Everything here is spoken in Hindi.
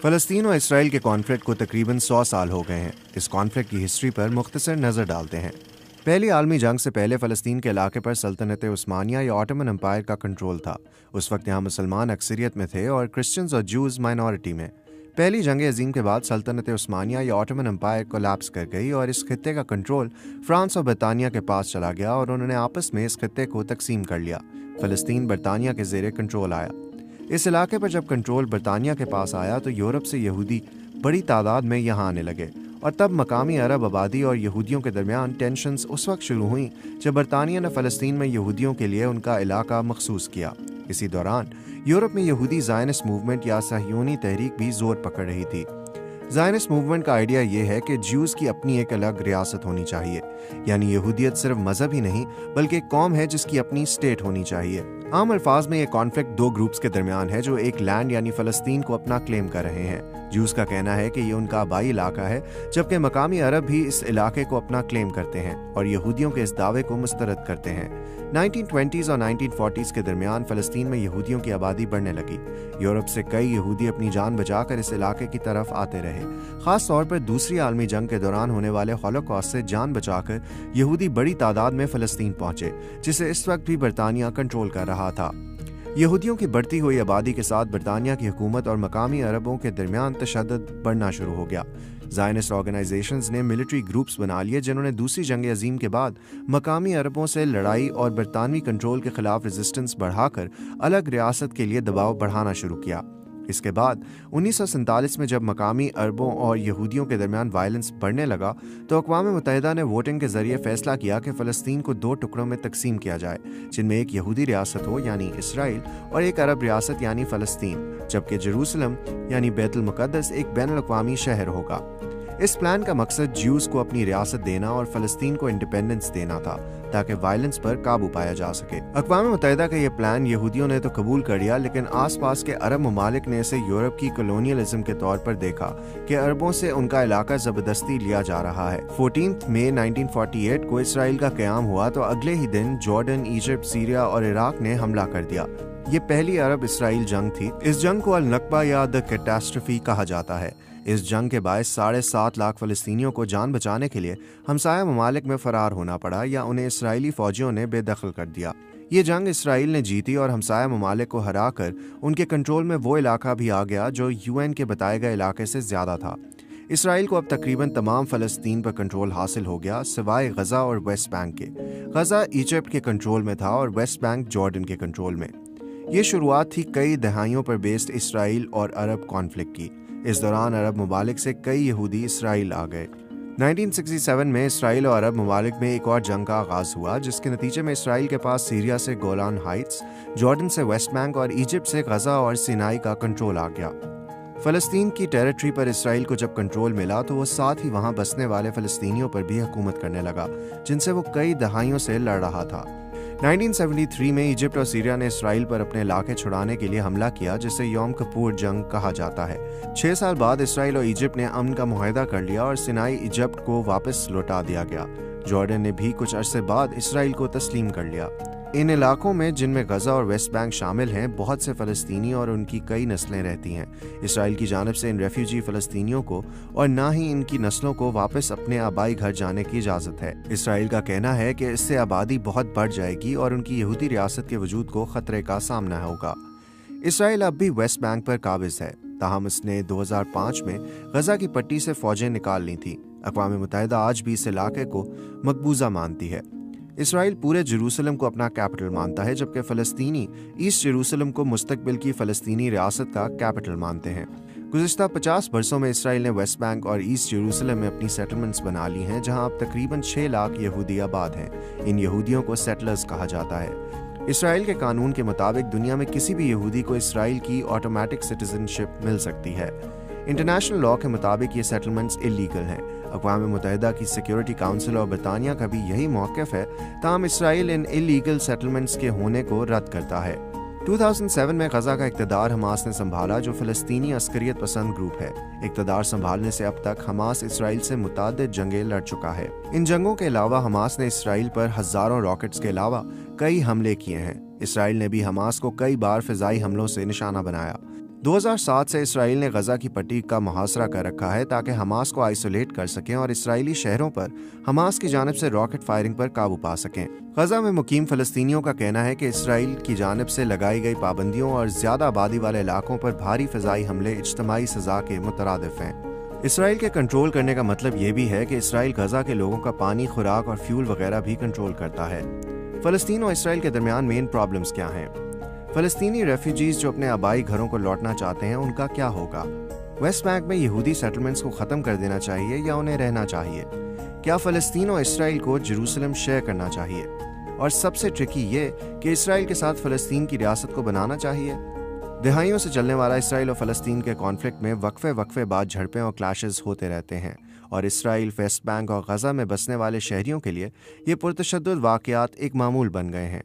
फ़लस्तीन और इसराइल के कॉन्फ्लिक्ट को तकरीबन 100 साल हो गए हैं। इस कॉन्फ्लिक्ट की हिस्ट्री पर मुख्तसर नज़र डालते हैं। पहली आलमी जंग से पहले फ़लस्तीन के इलाके पर सल्तनत उस्मानिया या ऑटोमन एम्पायर का कंट्रोल था। उस वक्त यहाँ मुसलमान अक्सरियत में थे और क्रिश्चियंस और जूज़ माइनॉरिटी में। पहली जंग अजीम के बाद सल्तनत उस्मानिया या ऑटोमन एम्पायर कोलैप्स कर गई और इस खित्ते का कंट्रोल फ्रांस और बरतानिया के पास चला गया और उन्होंने आपस में इस खित्ते को तकसीम कर लिया। फ़लस्तीन बरतानिया के ज़ेरे कंट्रोल आया। इस इलाके पर जब कंट्रोल बरतानिया के पास आया तो यूरोप से यहूदी बड़ी तादाद में यहाँ आने लगे और तब मकामी अरब आबादी और यहूदियों के दरमियान टेंशन्स उस वक्त शुरू हुई जब बरतानिया ने फ़लस्तीन में यहूदियों के लिए उनका इलाका मखसूस किया। इसी दौरान यूरोप में यहूदी ज़ायनिस्ट मूवमेंट या सहयूनी तहरीक भी जोर पकड़ रही थी। ज़ायनिस्ट मूवमेंट का आइडिया ये है कि ज्यूज़ की अपनी एक अलग रियासत होनी चाहिए, यानी यहूदियत सिर्फ मजहब ही नहीं बल्कि एक कौम है जिसकी अपनी स्टेट होनी चाहिए। आम अल्फाज में ये कॉन्फ्लिक्ट दो ग्रुप्स के दरमियान है जो एक लैंड यानी फ़लस्तीन को अपना क्लेम कर रहे हैं। ज्यूज़ का कहना है कि ये उनका आबाई इलाका है, जबकि मकामी अरब भी इस इलाके को अपना क्लेम करते हैं और यहूदियों के इस दावे को मुस्तरद करते हैं। 1920s और 1940s के दरमियान फ़लस्तीन में यहूदियों की आबादी बढ़ने लगी। यूरोप से कई यहूदी अपनी जान बचाकर इस इलाके की तरफ आते रहे। खास तौर पर दूसरी आलमी जंग के दौरान होने वाले हॉलोकॉस्ट से जान बचाकर यहूदी बड़ी तादाद में फ़लस्तीन पहुंचे, जिसे इस वक्त भी बरतानिया कंट्रोल कर रहा था। यहूदियों की बढ़ती हुई आबादी के साथ बरतानिया की हुकूमत और मकामी अरबों के दरमियान तशद्दुद बढ़ना शुरू हो गया। ज़ायनिस्ट ऑर्गेनाइजेशंस ने मिलिट्री ग्रुप्स बना लिए जिन्होंने दूसरी जंग अजीम के बाद मकामी अरबों से लड़ाई और बरतानवी कंट्रोल के खिलाफ रेजिस्टेंस बढ़ाकर अलग रियासत के लिए दबाव बढ़ाना शुरू किया। इसके बाद 1947 में जब मकामी अरबों और यहूदियों के दरमियान वायलेंस बढ़ने लगा तो अक़वाम मुत्तहिदा ने वोटिंग के जरिए फैसला किया कि फ़लस्तीन को दो टुकड़ों में तकसीम किया जाए, जिनमें एक यहूदी रियासत हो यानी इसराइल और एक अरब रियासत यानी फ़लस्तीन, जबकि जेरूसलम यानी बैतुल मुक़द्दस एक बैनुल अक़वामी शहर होगा। इस प्लान का मकसद ज्यूज़ को अपनी रियासत देना और फ़लस्तीन को इंडिपेंडेंस देना था ताकि वायलेंस पर काबू पाया जा सके। अक़वाम मुत्तहिदा का यह प्लान यहूदियों ने तो कबूल कर लिया, लेकिन आसपास के अरब ममालिक ने इसे यूरोप की कॉलोनियलिज्म के तौर पर देखा कि अरबों से उनका इलाका ज़बरदस्ती लिया जा रहा है। 14 मई 1948 को इसराइल का क़याम हुआ तो अगले ही दिन जॉर्डन, इजिप्ट, सीरिया और इराक ने हमला कर दिया। ये पहली अरब इसराइल जंग थी। इस जंग को अल नकबा या द कैटास्ट्रफी कहा जाता है। इस जंग के बायस 7.5 लाख फ़लस्तीनियों को जान बचाने के लिए हमसाया ममालिक में फ़रार होना पड़ा या उन्हें इसराइली फ़ौजियों ने बेदखल कर दिया। ये जंग इसराइल ने जीती और हमसाया ममालिक को हराकर उनके कंट्रोल में वो इलाका भी आ गया जो UN के बताए गए इलाके से ज़्यादा था। इसराइल को अब तकरीबन तमाम फ़लस्तीन पर कंट्रोल हासिल हो गया सिवाय गज़ा और वेस्ट बैंक के। गज़ा इजिप्ट के कंट्रोल में था और वेस्ट बैंक जॉर्डन के कंट्रोल में। ये शुरुआत थी कई दहाइयों पर बेस्ड इसराइल और अरब कॉन्फ्लिक्ट की। इस दौरान अरब ममालिक से कई यहूदी इसराइल आ गए। 1967 में इसराइल और अरब ममालिक में एक और जंग का आगाज हुआ, जिसके नतीजे में इसराइल के पास सीरिया से गोलान हाइट्स, जॉर्डन से वेस्ट बैंक और इजिप्ट से गज़ा और सिनाई का कंट्रोल आ गया। फ़लस्तीन की टेरिटरी पर इसराइल को जब कंट्रोल मिला तो वो साथ ही वहाँ बसने वाले फ़लस्तीनियों पर भी हुकूमत करने लगा, जिनसे वो कई दहाइयों से लड़ रहा था। 1973 में इजिप्ट और सीरिया ने इसराइल पर अपने इलाके छुड़ाने के लिए हमला किया, जिसे यौम कपूर जंग कहा जाता है। 6 साल बाद इसराइल और इजिप्ट ने अमन का मुआहदा कर लिया और सिनाई इजिप्ट को वापस लौटा दिया गया। जॉर्डन ने भी कुछ अरसे बाद इसराइल को तस्लीम कर लिया। इन इलाकों में, जिनमें गज़ा और वेस्ट बैंक शामिल हैं, बहुत से फ़लस्तीनी और उनकी कई नस्लें रहती हैं। इसराइल की जानिब से इन रेफ्यूजी फ़लस्तीनियों को और ना ही इनकी नस्लों को वापस अपने आबाई घर जाने की इजाज़त है। इसराइल का कहना है कि इससे आबादी बहुत बढ़ जाएगी और उनकी यहूदी रियासत के वजूद को ख़तरे का सामना होगा। इसराइल अब भी वेस्ट बैंक पर काबिज़ है, ताहम इसने 2005 में गज़ा की पट्टी से फ़ौजें निकाल ली थी। अक़वाम मुत्तहिदा आज भी इस इलाके को मकबूजा मानती है। इसराइल पूरे जेरूसलम को अपना कैपिटल मानता है, जबकि फ़लस्तीनी ईस्ट जेरूसलम को मुस्तकबिल की फ़लस्तीनी रियासत का कैपिटल मानते हैं। गुज़िश्ता 50 बरसों में इसराइल ने वेस्ट बैंक और ईस्ट जेरूसलम में अपनी सेटलमेंट्स बना ली हैं, जहां अब तकरीबन 6 लाख यहूदी आबाद हैं। इन यहूदियों को सेटलर्स कहा जाता है। इसराइल के कानून के मुताबिक दुनिया में किसी भी यहूदी को इसराइल की ऑटोमेटिक सिटीजनशिप मिल सकती है। इंटरनेशनल लॉ के मुताबिक ये सेटलमेंट्स इलीगल हैं। अक़वाम मुत्तहिदा की सिक्योरिटी काउंसिल और बरतानिया का भी यही मौक़िफ़ है, ताहम इसराइल इन इलीगल सेटलमेंट्स के होने को रद्द करता है। 2007 में गज़ा का इक़्तिदार हमास ने संभाला, जो फ़लस्तीनी अस्करियत पसंद ग्रुप है। इक़्तिदार संभालने से अब तक हमास इसराइल से मुताद्दिद जंगें लड़ चुका है। इन जंगों के अलावा हमास ने इसराइल पर हज़ारों रॉकेट्स के अलावा कई हमले किए हैं। इसराइल ने भी हमास को कई बार फ़िज़ाई हमलों से निशाना बनाया। 2007 से इसराइल ने गजा की पट्टी का मुहासरा कर रखा है ताकि हमास को आइसोलेट कर सकें और इसराइली शहरों पर हमास की जानिब से रॉकेट फायरिंग पर काबू पा सकें। गजा में मुकीम फ़लस्तीनियों का कहना है कि इसराइल की जानिब से लगाई गई पाबंदियों और ज़्यादा आबादी वाले इलाकों पर भारी फ़िज़ाई हमले इज्तमाई सज़ा के मुतरादिफ हैं। इसराइल के कंट्रोल करने का मतलब ये भी है कि इसराइल गजा के लोगों का पानी, खुराक और फ्यूल वगैरह भी कंट्रोल करता है। फ़लस्तीन और इसराइल के दरमियान मेन प्रॉब्लम्स क्या हैं? फ़लस्तीनी रेफ्यूजीज जो अपने आबाई घरों को लौटना चाहते हैं, उनका क्या होगा? वेस्ट बैंक में यहूदी सेटलमेंट्स को ख़त्म कर देना चाहिए या उन्हें रहना चाहिए? क्या फ़लस्तीन और इसराइल को जेरूसलम शेयर करना चाहिए? और सबसे ट्रिकी ये कि इसराइल के साथ फ़लस्तीन की रियासत को बनाना चाहिए। दहाइयों से चलने वाला इसराइल और फ़लस्तीन के कॉन्फ्लिक्ट में वक्फे बाद झड़पें और क्लैशेस होते रहते हैं और इसराइल, वेस्ट बैंक और गजा में बसने वाले शहरियों के लिए ये पुरतशद्दुद वाक़यात एक मामूल बन गए हैं।